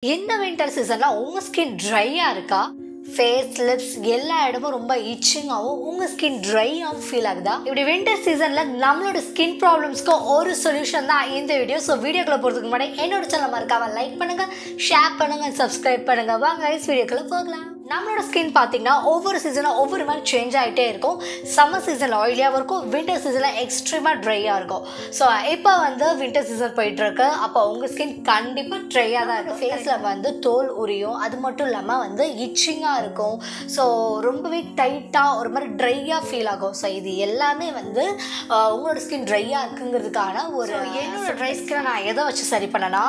இந்த வின்டர் சீசன்ல உங்க ஸ்கின் ட்ரையா இருக்கா? ஃபேஸ் லிப்ஸ் எல்லா இடமும் ரொம்ப இச்சிங்காகவும் உங்க ஸ்கின் ட்ரையாகவும் ஃபீல் ஆகுதா? இப்படி வின்டர் சீசன்ல நம்மளோட ஸ்கின் ப்ராப்ளம்ஸ்க்கு ஒரு சொல்யூஷன் தான் இந்த வீடியோ. ஸோ வீடியோக்குள்ள போகிறதுக்கு முன்னாடி என்னோட சேனல் மறக்காம லைக் பண்ணுங்க, ஷேர் பண்ணுங்க, சப்ஸ்கிரைப் பண்ணுங்க. வாங்க வீடியோக்குள்ள போகலாம். நம்மளோட ஸ்கின் பார்த்தீங்கன்னா ஒவ்வொரு சீசனும் ஒவ்வொரு மாதிரி சேஞ்ச் ஆகிட்டே இருக்கும். சம்மர் சீசனில் ஆயிலியாகவும் இருக்கும், வின்டர் சீசனில் எக்ஸ்ட்ரீமாக ட்ரையாக இருக்கும். ஸோ இப்போ வின்டர் சீசன் போயிட்டுருக்கு. அப்போ உங்கள் ஸ்கின் கண்டிப்பாக ட்ரையாக தான் இருக்கும். ஃபேஸில் தோல் உரியும், அது மட்டும் இல்லாமல் இச்சிங்காக இருக்கும். ஸோ ரொம்பவே டைட்டாக ஒரு மாதிரி ட்ரையாக ஃபீல் ஆகும். ஸோ இது எல்லாமே உங்களோட ஸ்கின் ட்ரையாக இருக்குங்கிறதுக்கான ஒரு என்னோட ட்ரை ஸ்கின்னை நான் எதை வச்சு சரி பண்ணனா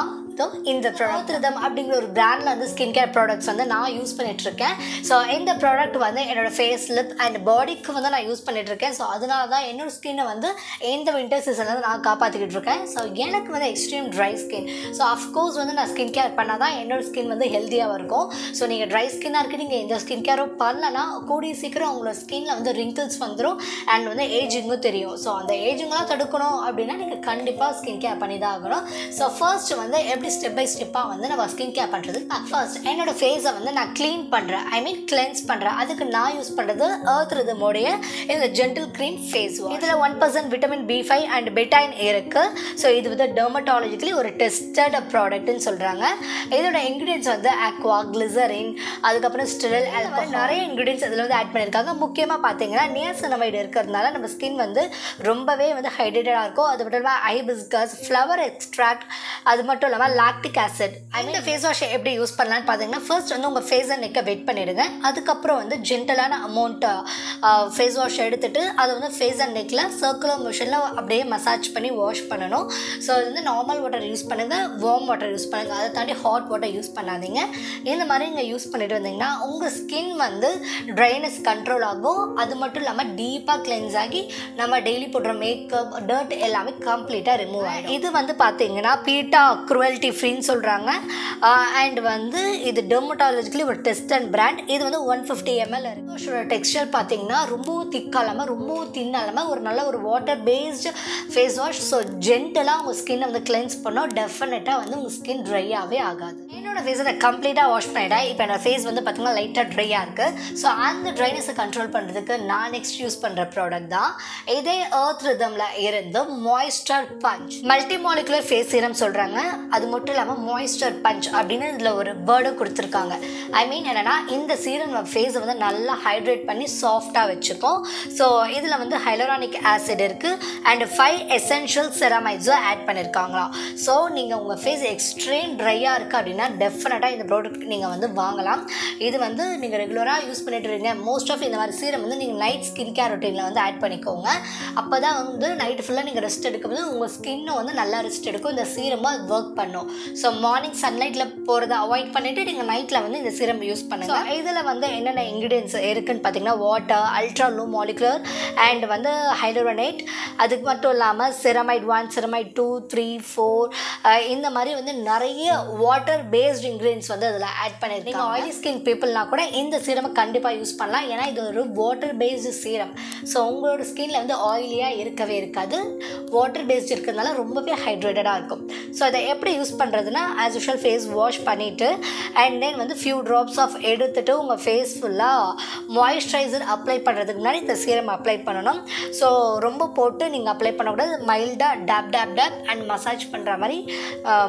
இந்த ப்ராடக்ட் ரிதம் அப்படிங்கிற ஒரு பிராண்டில் ஸ்கின் கேர் ப்ராடக்ட்ஸ் நான் யூஸ் பண்ணிட்டு இருக்கேன். ஸோ இந்த ப்ராடக்ட் என்னோட ஃபேஸ் லிப் அண்ட் பாடிக்கு நான் யூஸ் பண்ணிட்டு இருக்கேன். ஸோ அதனால தான் என்னோட ஸ்கின்னை இந்த வின்டர் சீசனில் நான் காப்பாற்றிக்கிட்டு இருக்கேன். ஸோ எனக்கு extreme dry skin. So of course நான் ஸ்கின் கேர் பண்ணால் தான் என்னோட ஸ்கின் ஹெல்த்தியாக இருக்கும். ஸோ நீங்கள் ட்ரை ஸ்கின்னாக இருக்குது, நீங்கள் எந்த ஸ்கின் கேரும் பண்ணலன்னா கூடிய சீக்கிரம் உங்களோட ஸ்கின்னில் ரிங்கிள்ஸ் வந்துடும் அண்ட் ஏஜிங்கும் தெரியும். ஸோ அந்த ஏஜிங்லாம் தடுக்கணும் அப்படின்னா நீங்கள் கண்டிப்பாக ஸ்கின் கேர் பண்ணி தான் ஆகணும். ஸோ ஃபர்ஸ்ட் எப்படி ஸ்டெப் பை ஸ்டெப்பாக நம்ம ஸ்கின் கேர் பண்ணுறது. ஃபர்ஸ்ட் என்னோட ஃபேஸை நான் க்ளீன் பண்ணுறேன், கிளென்ஸ் பண்ணுறேன். அதுக்கு நான் யூஸ் பண்ணுறது எர்த் ரிதமோடைய இந்த ஜென்டில் க்ரீம் ஃபேஸ் வாஷ். இதில் 1% விட்டமின் B5 அண்ட் பெட்டைன் இருக்குது. ஸோ இது டெர்மட்டாலஜிக்கலி ஒரு டெஸ்டட் ப்ராடக்ட்னு சொல்கிறாங்க. இதோட இன்க்ரீடியன்ஸ் ஆக்வா, கிளிசரின், அதுக்கப்புறம் ஸ்டிரல், நிறைய இன்க்ரீடியன்ஸ் இதில் ஆட் பண்ணியிருக்காங்க. முக்கியமாக பார்த்தீங்கன்னா நியாசினமைடு இருக்கிறதுனால நம்ம ஸ்கின் ரொம்பவே ஹைட்ரேட்டடாக இருக்கும். அது மட்டும் இல்லாமல் ஹைபிஸ்கஸ், ஃப்ளவர் எக்ஸ்ட்ராக்ட், அது மட்டும் இல்லாமல் லாக்டிக் ஆசிட். இந்த ஃபேஸ் வாஷை எப்படி யூஸ் பண்ணலான்னு பார்த்தீங்கன்னா ஃபர்ஸ்ட் உங்கள் ஃபேஸை நெக்கை வெட் பண்ணிவிடுங்க. அதுக்கப்புறம் ஜென்டலான அமௌண்ட் ஃபேஸ் வாஷ் எடுத்துகிட்டு அதை ஃபேஸ் அண்ட் நெக்கில் சர்க்குலர் மோஷனில் அப்படியே மசாஜ் பண்ணி வாஷ் பண்ணணும். ஸோ அது நார்மல் வாட்டர் யூஸ் பண்ணுங்கள், வார்ம் வாட்டர் யூஸ் பண்ணுங்கள். அதை தாண்டி ஹாட் வாட்டர் யூஸ் பண்ணாதீங்க. இந்த மாதிரி நீங்கள் யூஸ் பண்ணிட்டு வந்தீங்கன்னா உங்கள் ஸ்கின் ட்ரைனஸ் கண்ட்ரோல் ஆகும். அது மட்டும் இல்லாமல் டீப்பாக கிளென்ஸ் ஆகி நம்ம டெய்லி போடுற மேக்கப், டர்ட் எல்லாமே கம்ப்ளீட்டாக ரிமூவ் ஆகிடும். இது பார்த்தீங்கன்னா பீட்டா க்ரூவல்ட்டி ஃப்ரீன்னு சொல்கிறாங்க. அண்ட் இது டெர்மட்டாலஜிக்கலி ஒரு டெஸ்ட் அண்ட் பிராண்ட். இது 150 ml இருக்குது. டெக்ஸ்டர் பார்த்தீங்கன்னா ரொம்பவும் திக்காக இல்லாமல் ரொம்பவும் தின்னாக இல்லாமல் ஒரு நல்ல ஒரு water based face wash. So ஜென்டலாக உங்கள் ஸ்கின்னை கிளென்ஸ் பண்ணோம். டெஃபினட்டாக உங்கள் ஸ்கின் ட்ரையாகவே ஆகாது. என்னோட ஃபேஸை நான் கம்ப்ளீட்டாக வாஷ் பண்ணிட்டேன். இப்போ என்னோட ஃபேஸ் பார்த்தீங்கன்னா லைட்டாக ட்ரையாக இருக்குது. ஸோ அந்த ட்ரைனஸை கண்ட்ரோல் பண்ணுறதுக்கு நான் நெக்ஸ்ட் யூஸ் பண்ணுற ப்ராடக்ட் தான் இதே எர்த் ரிதமில் இருந்து moisture punch multi molecular face serum சொல்கிறாங்க. அது மட்டும் இல்லாமல் மாய்ஸ்டர் பஞ்ச் அப்படின்னு இதில் ஒரு வேர்டும் கொடுத்துருக்காங்க. என்னென்னா இந்த சீரம் நம்ம ஃபேஸை நல்லா ஹைட்ரேட் பண்ணி சாஃப்டாக வச்சுக்கும். ஸோ இதில் ஹைலரானிக் ஆசிட் இருக்குது அண்ட் 5 எசென்ஷியல் செராமைட்ஸும் ஆட் பண்ணியிருக்காங்களாம். ஸோ நீங்கள் உங்கள் ஃபேஸ் எக்ஸ்ட்ரீம் ட்ரையாக இருக்குது அப்படின்னா டெஃபினட்டாக இந்த ப்ராடக்ட் நீங்கள் வாங்கலாம். இது நீங்கள் ரெகுலராக யூஸ் பண்ணிட்டு இருக்கீங்க. மோஸ்ட் ஆஃப் இந்த மாதிரி சீரம் நீங்கள் நைட் ஸ்கின் கேர் ரொட்டீனில் ஆட் பண்ணிக்கோங்க. அப்போ தான் நைட்டு ஃபுல்லாக நீங்கள் ரெஸ்ட் எடுக்கும்போது உங்கள் ஸ்கின்னும் நல்லா ரெஸ்ட் எடுக்கும். இந்த சீரமாக ஒர்க் பண்ணும். ஸோ மார்னிங் சன்லைட்டில் போகிறத அவாய்ட் பண்ணிவிட்டு நீங்கள் நைட்டில் இந்த சீரம் யூஸ் பண்ணுங்கள். இதில் என்னென்ன இன்க்ரீடியன்ஸ் இருக்குதுன்னு பார்த்தீங்கன்னா water, ultra low molecular and hyaluronate, அதுக்கு மட்டும் இல்லாமல் செரமைட் 1, செரமைட் 2, 3, 4 இந்த மாதிரி நிறைய வாட்டர் பேஸ்ட் இன்க்ரீடியன்ஸ் அதில் ஆட் பண்ணியிருக்கீங்க. ஆயிலி ஸ்கின் பீப்புள்னா கூட இந்த சீரமை கண்டிப்பாக யூஸ் பண்ணலாம். ஏன்னா இது ஒரு வாட்டர் பேஸ்டு சீரம். ஸோ உங்களோட ஸ்கின்னில் ஆயிலியாக இருக்கவே இருக்காது. வாட்டர் பேஸ்ட் இருக்கிறதுனால ரொம்பவே ஹைட்ரேட்டடாக இருக்கும். ஸோ அதை எப்படி யூஸ் பண்ணுறதுன்னா ஆஸ் யூஷுவல் ஃபேஸ் வாஷ் பண்ணிவிட்டு and then few drops of எடுத்துகிட்டு உங்கள் ஃபேஸ் ஃபுல்லாக மாய்ஸ்சரைசர் அப்ளை பண்ணுறதுக்கு முன்னாடி இந்த சீரம் அப்ளை பண்ணணும். ஸோ ரொம்ப போட்டு நீங்கள் அப்ளை பண்ணக்கூடாது. மைல்டாக tap tap tap and massage பண்ணுற மாதிரி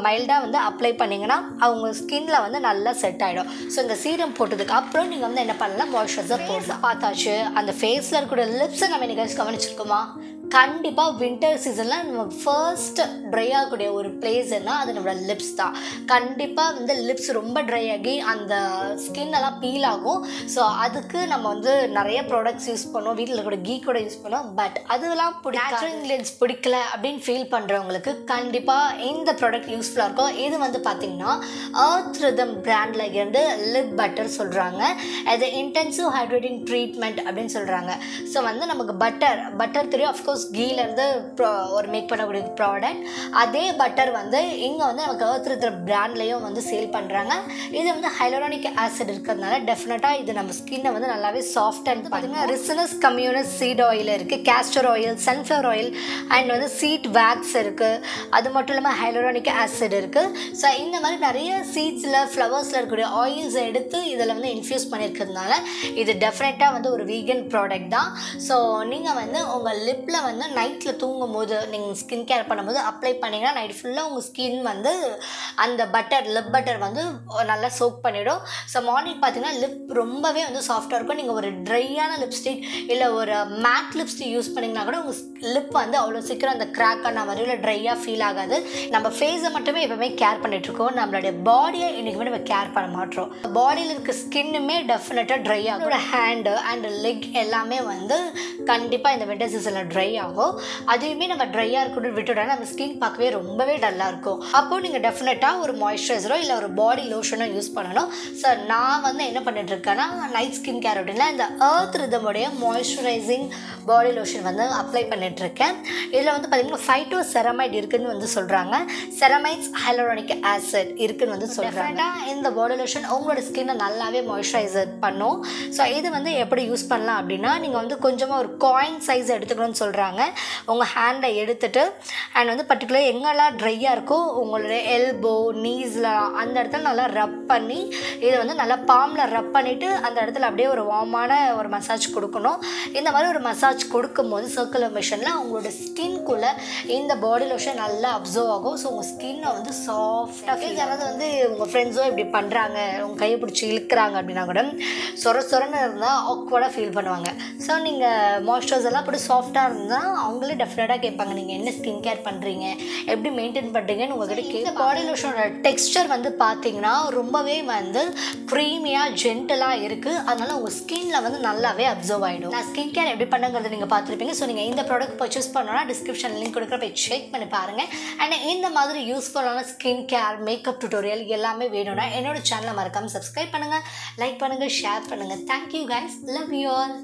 மைல்டாக அப்ளை பண்ணிங்கன்னா அவங்க ஸ்கின்னில் நல்லா செட் ஆகிடும். ஸோ இந்த சீரம் போட்டதுக்கு அப்புறம் நீங்கள் என்ன பண்ணலாம், மாய்ஸ்சரைசர் போடலாம். பார்த்தாச்சு. அந்த ஃபேஸில் இருக்கிற லிப்ஸை நம்ம இன்னைக்கு கவனிச்சிருக்கோமா? கண்டிப்பாக வின்டர் சீசனில் நம்ம ஃபர்ஸ்ட் ட்ரை ஆகக்கூடிய ஒரு பிளேஸ்னால் அது நம்மளோட லிப்ஸ் தான். கண்டிப்பாக லிப்ஸ் ரொம்ப ட்ரை ஆகி அந்த ஸ்கின்னெல்லாம் பீல் ஆகும். ஸோ அதுக்கு நம்ம நிறைய ப்ராடக்ட்ஸ் யூஸ் பண்ணுவோம், வீட்டில் கூட கீ கூட யூஸ் பண்ணுவோம். பட் அதெல்லாம் நேச்சுரல் இன்க்ரீடியன்ஸ் பிடிக்கல அப்படின்னு ஃபீல் பண்ணுறவங்களுக்கு கண்டிப்பாக இந்த ப்ராடக்ட் யூஸ்ஃபுல்லாக இருக்கும். இது பார்த்தீங்கன்னா எர்த் ரிதம் பிராண்டில் இருந்து லிப் பட்டர் சொல்கிறாங்க. அது இன்டென்சிவ் ஹைட்ரேட்டிங் ட்ரீட்மெண்ட் அப்படின்னு சொல்கிறாங்க. ஸோ நமக்கு பட்டர் தெரியும். அஃப்கோர்ஸ் ரோஸ் கீலேருந்து ஒரு மேக் பண்ணக்கூடிய ப்ராடக்ட். அதே பட்டர் வந்து இங்கே வந்து நமக்கு ஏர்த்ரித்ர பிராண்ட்லேயும் வந்து சேல் பண்ணுறாங்க. இது வந்து ஹைலோரானிக் ஆசிட் இருக்கிறதுனால டெஃபினட்டாக இது நம்ம ஸ்கின்னை வந்து நல்லாவே சாஃப்ட் அண்ட் பார்த்தீங்கன்னா ரிசினஸ் கம்யூனஸ் சீட் ஆயில் இருக்குது, castor oil, sunflower oil and வந்து சீட் வேக்ஸ் இருக்குது. அது மட்டும் இல்லாமல் ஹைலோரானிக் ஆசிட் இருக்குது. ஸோ இந்த மாதிரி நிறைய சீட்ஸில் ஃப்ளவர்ஸில் இருக்கக்கூடிய ஆயில்ஸை எடுத்து இதில் வந்து இன்ஃப்யூஸ் பண்ணியிருக்கிறதுனால இது டெஃபினட்டாக வந்து ஒரு வீகன் ப்ராடக்ட் தான். ஸோ நீங்கள் வந்து உங்கள் லிப்பில் வந்து நைட்டில் தூங்கும் போது நீங்கள் ஸ்கின் கேர் பண்ணும்போது அப்ளை பண்ணிங்கன்னா நைட் ஃபுல்லாக உங்கள் ஸ்கின் வந்து அந்த பட்டர் லிப் பட்டர் வந்து நல்லா சோக் பண்ணிவிடும். ஸோ மார்னிங் பார்த்தீங்கன்னா லிப் ரொம்பவே வந்து சாஃப்டாக இருக்கும். நீங்கள் ஒரு ட்ரையான லிப்ஸ்டிக் இல்லை ஒரு மேட் லிப்ஸ்டிக் யூஸ் பண்ணிங்கன்னா கூட உங்கள் லிப் வந்து அவ்வளோ சீக்கிரம் அந்த கிராக் ஆன மாதிரி இல்லை ட்ரையாக ஃபீல் ஆகாது. நம்ம ஃபேஸை மட்டுமே எப்பவுமே கேர் பண்ணிகிட்ருக்கோம், நம்மளுடைய பாடியை இன்றைக்குமே நம்ம கேர் பண்ண மாட்டோம். பாடியில் இருக்க ஸ்கின்னுமே டெஃபினட்டாக ட்ரை ஆகும். ஒரு ஹேண்டு அண்ட் லெக் எல்லாமே வந்து கண்டிப்பாக இந்த வின்டர் சீசனில் ட்ரை ஆகும். அதையுமே நம்ம ட்ரையாக இருக்கணும்னு விட்டுட்டோம்னா நம்ம ஸ்கின் பார்க்கவே ரொம்பவே டல்லாக இருக்கும். அப்போது நீங்கள் டெஃபினட்டாக ஒரு மாய்ஸ்சரைசரோ இல்லை ஒரு பாடி லோஷனோ யூஸ் பண்ணணும். ஸோ நான் வந்து என்ன பண்ணிட்டு இருக்கேன்னா நைட் ஸ்கின் கேர் அப்படின்னா இந்த எர்த் ரிதமுடைய மாய்ஸ்சரைசிங் பாடி லோஷன் வந்து அப்ளை பண்ணிட்டுருக்கேன். இதில் வந்து பார்த்திங்கன்னா ஃபைட்டோசெரமைட் இருக்குதுன்னு வந்து சொல்கிறாங்க. செரமைட்ஸ் ஹைலோரானிக் ஆசிட் இருக்குதுன்னு வந்து சொல்கிறாங்க. இந்த பாடி லோஷன் உங்களோட ஸ்கின்னை நல்லாவே மாய்ஸ்சரைசர் பண்ணும். ஸோ இது வந்து எப்படி யூஸ் பண்ணலாம் அப்படின்னா நீங்கள் வந்து கொஞ்சமாக ஒரு காயின் சைஸ் எடுத்துக்கணும்னு சொல்கிறாங்க. உங்கள் ஹேண்டை எடுத்துகிட்டு அண்ட் வந்து பர்டிகுலர் எங்கெல்லாம் ட்ரையாக இருக்கோ உங்களோட எல்போ நீஸில் அந்த இடத்துல நல்லா ரப் பண்ணி இதை வந்து நல்லா பாமில் ரப் பண்ணிவிட்டு அந்த இடத்துல அப்படியே ஒரு வார்மான ஒரு மசாஜ் கொடுக்கணும். இந்த மாதிரி ஒரு மசாஜ் கொடுக்கும்போது சர்க்குலர் மிஷனில் உங்களோட ஸ்கின்குள்ளே இந்த பாடி லோஷன் நல்லா அப்சர்வ் ஆகும். ஸோ உங்கள் ஸ்கின்னை வந்து சாஃப்டாக யாராவது வந்து உங்கள் ஃப்ரெண்ட்ஸோ இப்படி பண்ணுறாங்க, உங்கள் கையை பிடிச்சி இழுக்கிறாங்க அப்படின்னா கூட சொரன்னு இருந்தால் ஆக்வர்டாக ஃபீல் பண்ணுவாங்க. ஸோ நீங்கள் மாய்ஸ்சரைசர்லாம் அப்படி சாஃப்டாக இருந்தால் அவங்களே டெஃபினட்டாக கேட்பாங்க நீங்கள் என்ன ஸ்கின் கேர் பண்ணுறீங்க, எப்படி மெயின்டைன் பண்ணுறீங்கன்னு உங்கள்கிட்ட இந்த பாடி லோஷனோட டெக்ஸ்டர் வந்து பார்த்தீங்கன்னா ரொம்பவே வந்து க்ரீமியாக ஜென்டலாக இருக்குது. அதனால் உங்கள் ஸ்கின்னில் வந்து நல்லாவே அப்சர்வ் ஆகிடும். நான் ஸ்கின் கேர் எப்படி பண்ணுங்கிறது நீங்கள் பார்த்துருப்பீங்க. ஸோ நீங்கள் இந்த ப்ராடக்ட் பர்ச்சேஸ் பண்ணோன்னா டிஸ்கிரிப்ஷன் லிங்க் கொடுக்குற போய் செக் பண்ணி பாருங்கள். அண்ட் இந்த மாதிரி யூஸ்ஃபுல்லான ஸ்கின் கேர் மேக்கப் டியூட்டோரியல் எல்லாமே வேணும்னா என்னோட சேனலை மறக்காமல் சப்ஸ்கிரைப் பண்ணுங்கள், லைக் பண்ணுங்கள், ஷேர் பண்ணுங்கள். Thank you guys, love you all.